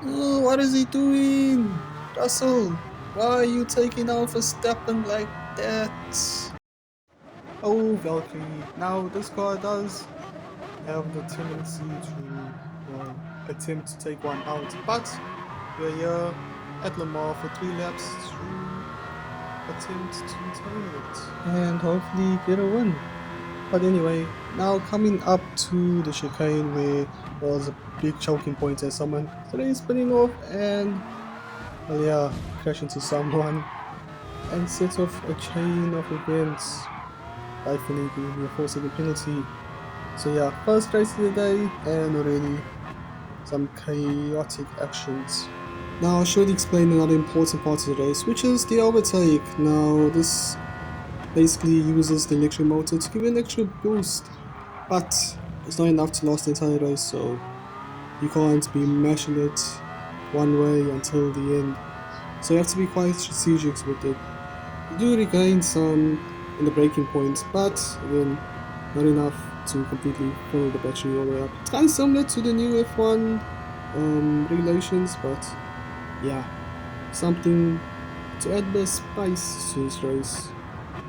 Oh, what is he doing? Russell, why are you taking off a stepping like that? Oh, Valkyrie, now this car does have the tendency to, well, attempt to take one out, but we're here at Lamar for 3 laps to attempt to turn it and hopefully get a win. But anyway, now coming up to the chicane where there was a big choking point and someone today spinning off and, well, yeah, crash into someone and set off a chain of events by finally giving me a 4-second penalty. So yeah, first race of the day and already some chaotic actions. Now I should explain another important part of the race, which is the overtake. Now this basically uses the electric motor to give an extra boost, but it's not enough to last the entire race, so you can't be mashing it one way until the end. So you have to be quite strategic with it. You do regain some in the braking points, but again, not enough to completely fill the battery all the way up. It's kind of similar to the new F1 regulations, but yeah, something to add the spice to this race.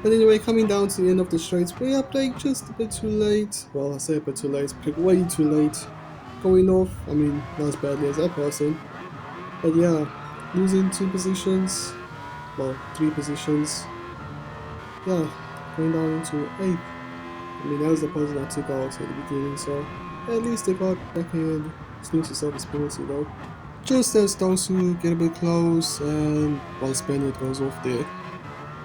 But anyway, coming down to the end of the straight, we are playing just a bit too late. Well, I say a bit too late, way too late. Going off, I mean, not as badly as that person. But yeah, losing 2 positions, well, 3 positions. Yeah, going down into 8th. I mean, that was the person I took out at the beginning, so at least they got back in. Snooze yourself a penalty though. Just as those who get a bit close and, well, Spaniard goes off there.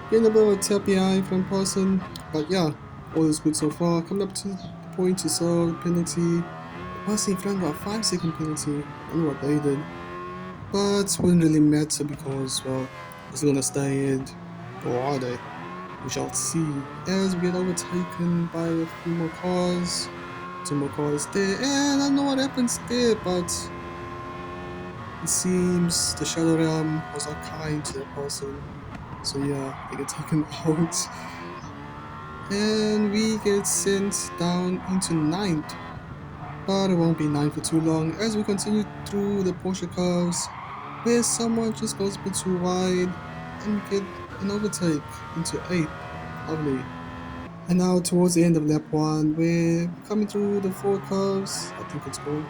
Getting a bit of a tap behind from person, but yeah, all is good so far. Coming up to the point you saw the penalty. The person in front got a 5-second penalty. I don't know what they did. But wouldn't really matter because, well, it's gonna stay in. Or are they? We shall see as we get overtaken by a few more cars. 2 more cars there, and I don't know what happens there, but it seems the Shadow Realm was not kind to that person. So yeah, they get taken out. And we get sent down into 9th. But it won't be 9th for too long as we continue through the Porsche cars where someone just goes a bit too wide and we get an overtake into 8th. Lovely. And now towards the end of lap 1, we're coming through the 4 curves, I think it's called,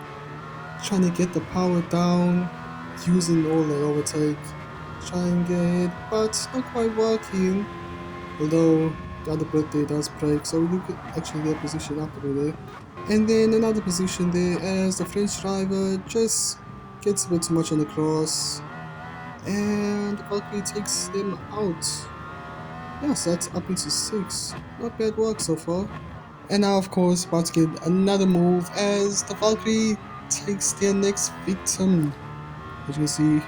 trying to get the power down, using all that overtake, trying to get it, but not quite working, although the other birthday does break, so we could actually get a position up over there. And then another position there as the French driver just gets a bit too much on the cross, and the Valkyrie takes them out. Yeah, so that's up into 6. Not bad work so far. And now, of course, about to get another move as the Valkyrie takes their next victim. As you can see,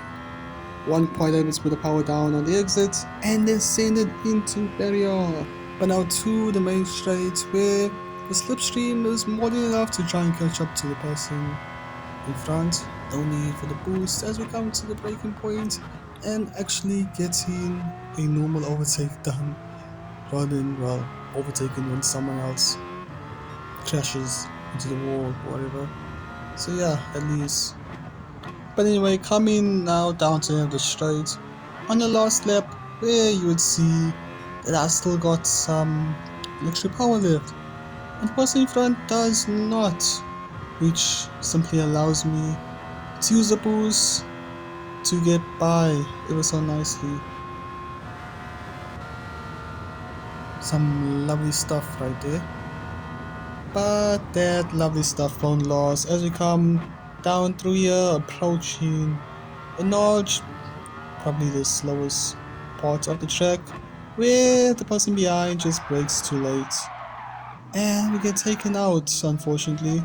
one point able to put the power down on the exit and then send it into barrier. But now to the main straight where the slipstream is more than enough to try and catch up to the person in front. No need for the boost as we come to the braking point and actually getting a normal overtake done rather than, well, overtaking when someone else crashes into the wall or whatever. So yeah, at least. But anyway, coming now down to the end of the straight on the last lap where you would see that I still got some extra power left and the person in front does not, which simply allows me to use the boost to get by ever so nicely. Some lovely stuff right there. But that lovely stuff won't last as we come down through here, approaching a notch, probably the slowest part of the track, where the person behind just brakes too late. And we get taken out, unfortunately,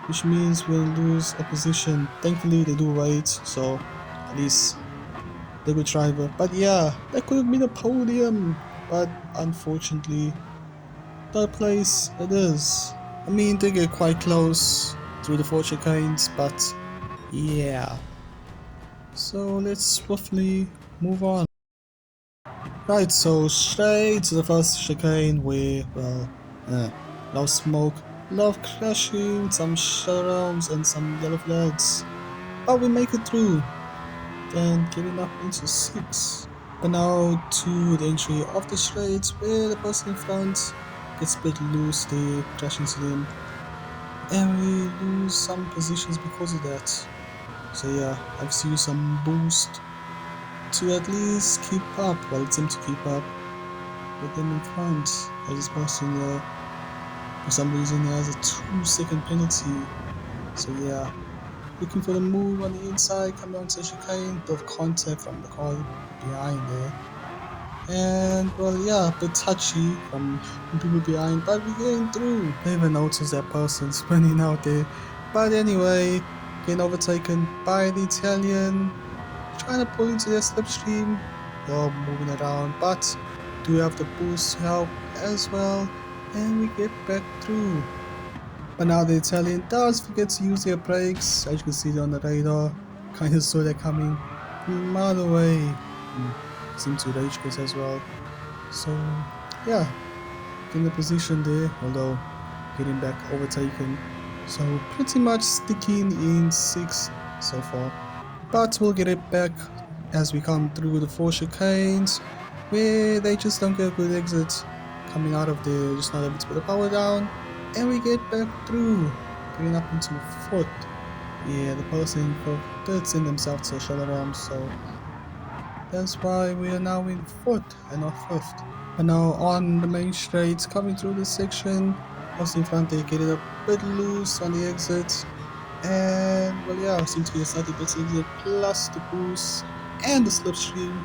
which means we'll lose a position. Thankfully they do wait, so at least they're a good driver. But yeah, that could have been a podium, but unfortunately, third place it is. I mean, they get quite close through the 4 chicanes, but yeah. So let's swiftly move on. Right, so straight to the first chicane where, well, no smoke, love crashing, some shutdowns and some yellow flags. but we make it through, then getting up into 6. But now to the entry of the straight where the person in front gets a bit loose, they crash into them, and we lose some positions because of that. So yeah, I've used some boost to at least keep up, well attempt to keep up with them in front, as this person for some reason has a 2-second penalty. So yeah, looking for the move on the inside, coming onto the chicane, bit of contact from the car behind there. And well, yeah, a bit touchy from people behind, but we're getting through. They even noticed that person spinning out there. But anyway, getting overtaken by the Italian, trying to pull into their slipstream. They're moving around, but do have the boost to help as well, and we get back through. But now the Italian does forget to use their brakes, as you can see on the radar. Kinda saw that coming a mile away. Seemed to rage quit as well. So yeah, in the position there, although getting back overtaken. So pretty much sticking in 6 so far. But we'll get it back as we come through the 4 chicanes, where they just don't get a good exit. Coming out of there, just not able to put the power down, and we get back through, getting up into 4th. Yeah, the person for did send themselves to a shuttle arm, so that's why we are now in 4th and not 5th. But now on the main straight, coming through this section, also in front they get it a bit loose on the exit. And well, yeah, seems to be a slightly better exit, plus the boost and the slipstream,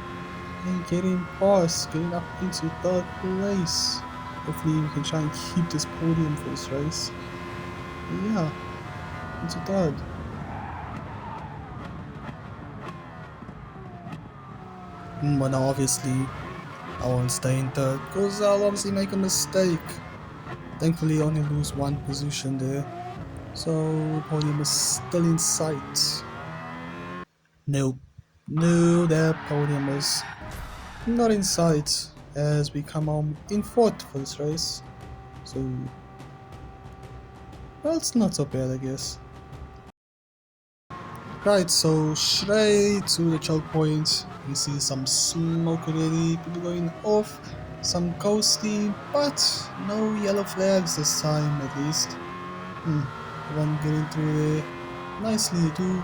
and getting past, getting up into 3rd place. Hopefully we can try and keep this podium for this race. But yeah, into 3rd. But now obviously I won't stay in 3rd because I'll obviously make a mistake. Thankfully only lose 1 position there. So podium is still in sight. Nope. No, that podium is not in sight as we come home in 4th for this race. So, well, it's not so bad, I guess. Right, so straight to the choke point. You see some smoke already, people going off, some ghosting, but no yellow flags this time at least. One getting through there. Nicely, do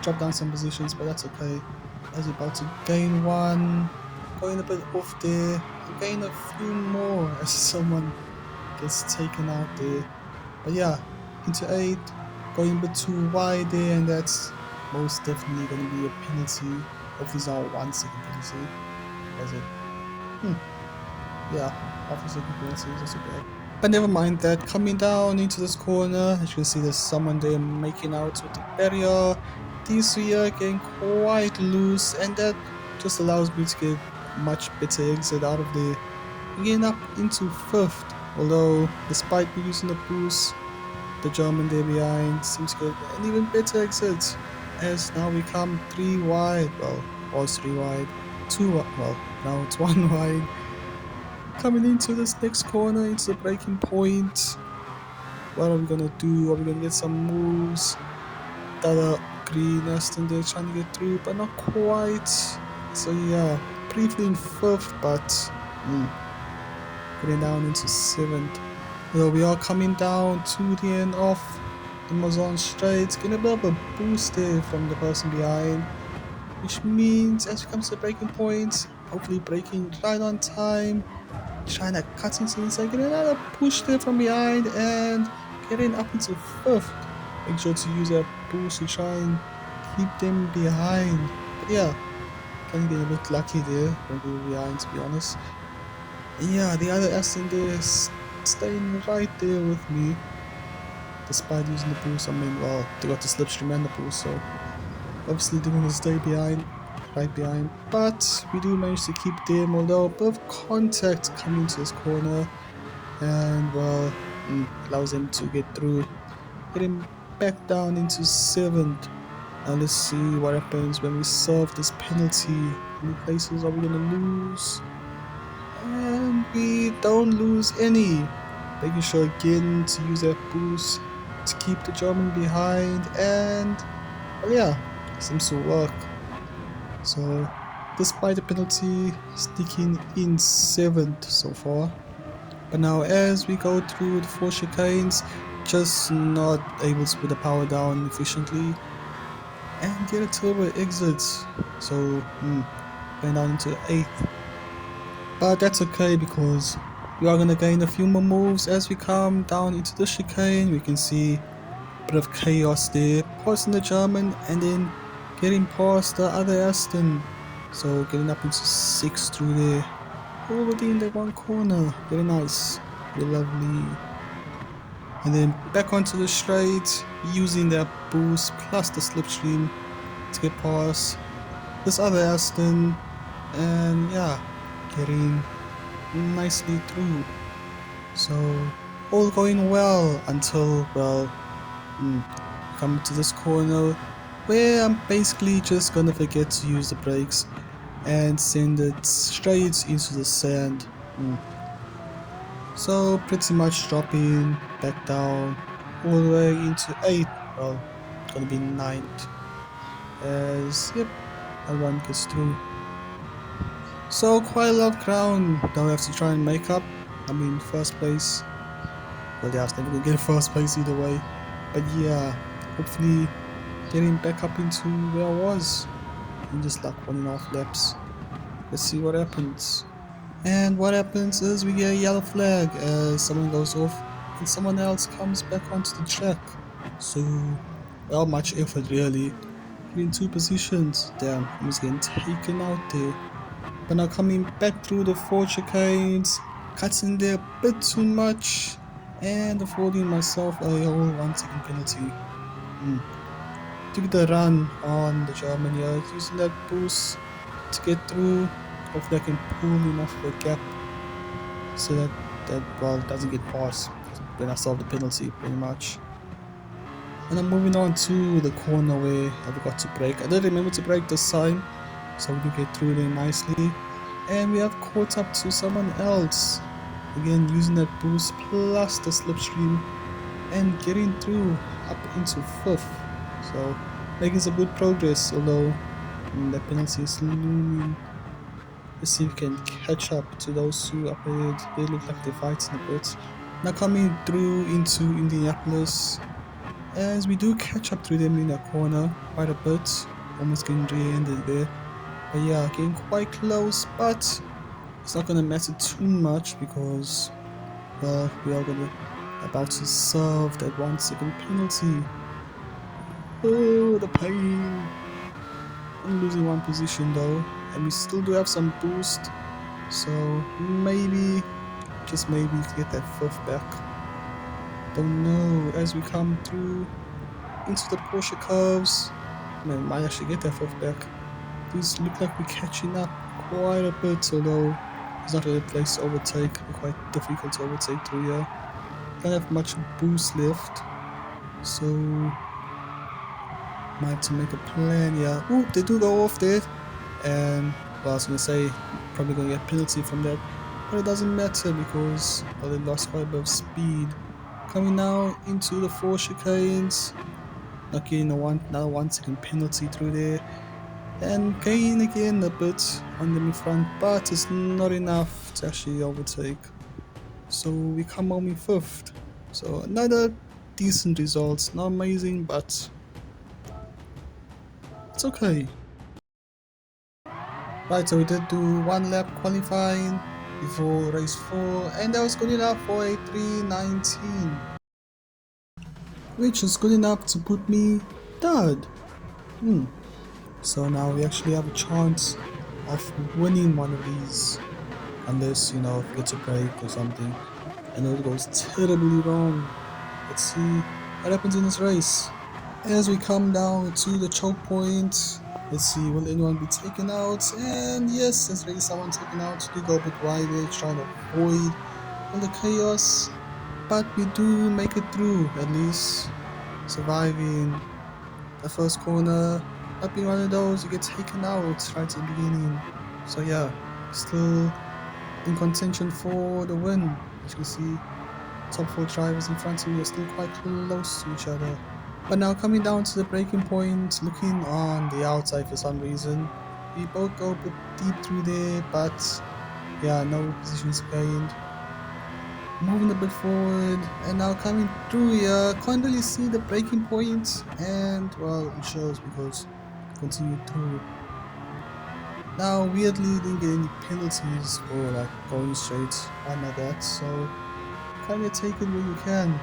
drop down some positions, but that's okay. As you're about to gain 1, going a bit off there, and gain a few more as someone gets taken out there. But yeah, into 8, going a bit too wide there, and that's most definitely going to be a penalty. Hopefully it's not a 1-second penalty. Was it? Yeah, half a second penalty, that's not bad. But never mind that, coming down into this corner, as you can see there's someone there making out with the barrier. These 3 are getting quite loose, and that just allows me to get much better exit out of there. Getting up into 5th, although despite me using the boost, the German there behind seems to get an even better exit, as now we come 3 wide, well, was 3 wide, 2 well, now it's 1 wide. Coming into this next corner, into the breaking point. What are we gonna do? Are we gonna get some moves? That green Aston there trying to get through, but not quite. So yeah, briefly in 5th, but getting down into 7th. So we are coming down to the end of the Mazon straight, getting a bit of a boost there from the person behind, which means as we come to the breaking point, hopefully braking right on time, trying to cut into the inside, getting another push there from behind, and getting up into 5th. Make sure to use that boost to try and keep them behind. But yeah, kind of get a bit lucky there when we were behind, to be honest. And yeah, the other Aston there is staying right there with me, despite using the boost. I mean, well, they got the slipstream and the boost, so obviously they're going to stay behind, right behind. But we do manage to keep them, although a bit of contact coming to this corner, and well, allows them to get through, getting back down into 7th. Now let's see what happens when we serve this penalty. How many places are we going to lose? And we don't lose any. Making sure again to use that boost to keep the German behind, and well, yeah, seems to work. So, despite the penalty, sticking in 7th so far. But now, as we go through the 4 chicanes, just not able to put the power down efficiently and get a turbo exit. So, going down into 8th. But that's okay because we are gonna gain a few more moves as we come down into the chicane. We can see a bit of chaos there, passing the German and then getting past the other Aston. So getting up into 6th through there, already in the one corner. Very nice, very lovely. And then back onto the straight, using that boost plus the slipstream to get past this other Aston, and yeah, getting nicely through. So all going well until, well, come to this corner where I'm basically just gonna forget to use the brakes and send it straight into the sand. So pretty much dropping back down all the way into 8th, well, gonna be 9th, as yep, everyone gets through. So quite a lot of ground that we have to try and make up. I mean, first place, well, yeah, I was never gonna get first place either way, but yeah, hopefully getting back up into where I was in just like 1.5 laps. Let's see what happens. And what happens is we get a yellow flag as someone goes off and someone else comes back onto the track. So, well, much effort really. In 2 positions. Damn, I was getting taken out there. But now coming back through the 4 chicanes, cutting there a bit too much, and affording myself a whole 1 second penalty. Took the run on the German here, using that boost to get through. Hopefully I can pull enough of a gap so that well doesn't get past when I solve the penalty pretty much. And I'm moving on to the corner where I forgot to brake. I did remember to brake this time, so we do get through there nicely. And we have caught up to someone else. Again, using that boost plus the slipstream and getting through up into 5th. So making some good progress, although that penalty is looming. Let's see if we can catch up to those 2 up ahead. They look like they're fighting a bit. Now coming through into Indianapolis, as we do catch up through them in that corner quite a bit. Almost getting rear-ended there. But yeah, getting quite close, but it's not gonna matter too much because, well, we are about to serve that 1 second penalty. Oh, the pain. I'm losing 1 position though, and we still do have some boost, so maybe, just maybe, get that 5th back. Don't know. As we come through into the Porsche curves, man, might actually get that 5th back. These look like we're catching up quite a bit, although it's not really a place to overtake. We're quite difficult to overtake through here. Don't have much boost left, so might have to make a plan here. Ooh, they do go off there, and well, I was gonna say probably gonna get a penalty from that, but it doesn't matter because, well, they lost quite a bit of speed. Coming now into the 4 chicanes, not getting another 1 second penalty through there, and gain again a bit on them in front, but it's not enough to actually overtake. So we come home in 5th. So another decent result, not amazing, but it's okay. Right, so we did do 1 lap qualifying before race 4, and that was good enough for a 3:19, which is good enough to put me third. So now we actually have a chance of winning one of these, unless, you know, it gets a break or something, and it goes terribly wrong. Let's see what happens in this race. As we come down to the choke point, let's see, will anyone be taken out? And yes, there's really someone taken out. We go a bit wider, trying to avoid all the chaos, but we do make it through, at least surviving the first corner. Not being one of those, you get taken out right at the beginning. So yeah, still in contention for the win. As you can see, top 4 drivers in front of me are still quite close to each other. But now coming down to the breaking point, looking on the outside for some reason, we both go a bit deep through there, but yeah, no positions gained. Moving a bit forward, and now coming through here, can't really see the breaking point, and well, it shows because continued through. Now, weirdly, didn't get any penalties for like going straight on like that, so kind of take it where you can.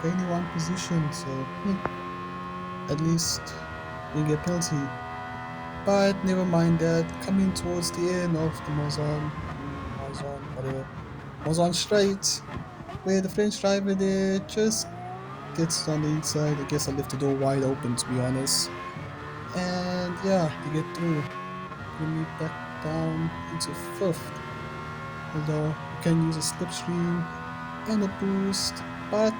Gaining one position, so at least you get penalty. But never mind that. Coming towards the end of the whatever, Mozon straight, where the French driver there just gets on the inside. I guess I left the door wide open to be honest. And yeah, they get through. Bring me back down into fifth. Although you can use a slipstream and a boost, but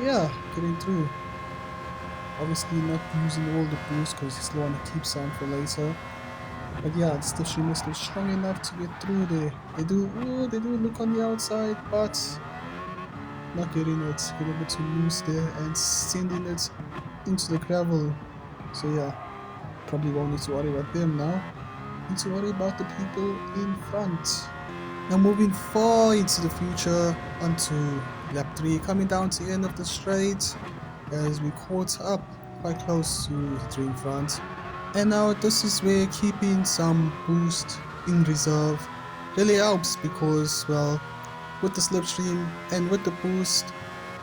yeah, getting through. Obviously not using all the boost because you still want to keep some for later. But yeah, the slipstream is still strong enough to get through there. They do look on the outside, but not getting it. Getting a bit too loose there and sending it into the gravel. So yeah, probably won't need to worry about them now. Need to worry about the people in front. Now moving far into the future onto lap 3, coming down to the end of the straight as we caught up quite close to the 3 in front. And now this is where keeping some boost in reserve really helps because well, with the slipstream and with the boost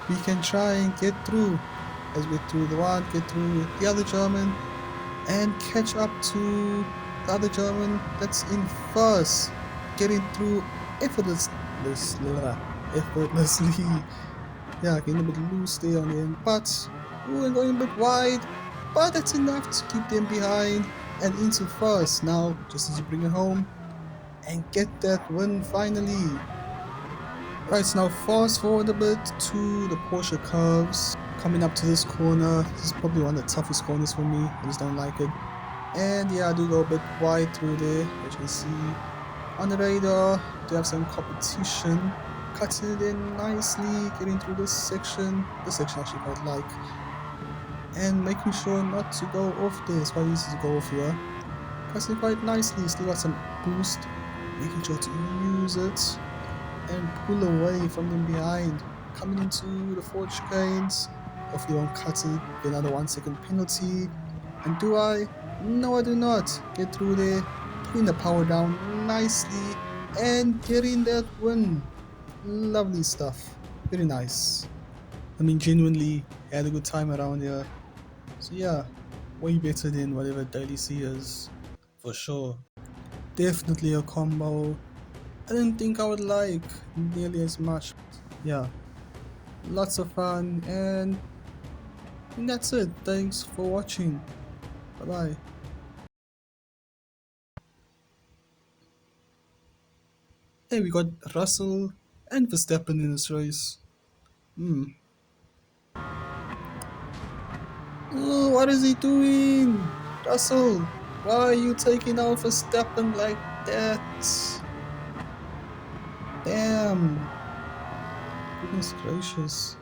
we can try and get through as we through the one, get through the other German and catch up to the other German that's in first, getting through effortlessly. Effortlessly. Yeah, getting a bit loose there on the end, but and going a bit wide, but that's enough to keep them behind and into first. Now, just as you bring it home and get that win finally. Right, so now fast forward a bit to the Porsche curves. Coming up to this corner, this is probably one of the toughest corners for me. I just don't like it. And yeah, I do go a bit wide through there, as you can see. On the radar, do have some competition. Cutting it in nicely, getting through this section. This section I actually quite like. And making sure not to go off there. It's quite easy to go off here. Cutting it quite nicely, still got some boost. Making sure to use it. And pull away from them behind. Coming into the forward chicanes. Hopefully won't cut it. Get another 1 second penalty. And do I? No, I do not. Get through there, putting the power down nicely, and getting that win. Lovely stuff. Very nice. I mean, genuinely had a good time around here. So yeah, way better than whatever Daily C is, for sure. Definitely a combo I didn't think I would like nearly as much. Yeah, lots of fun, and that's it. Thanks for watching. Bye bye. Hey, we got Russell and Verstappen in this race. Hmm. Oh, what is he doing? Russell, why are you taking out Verstappen like that? Damn. Goodness gracious.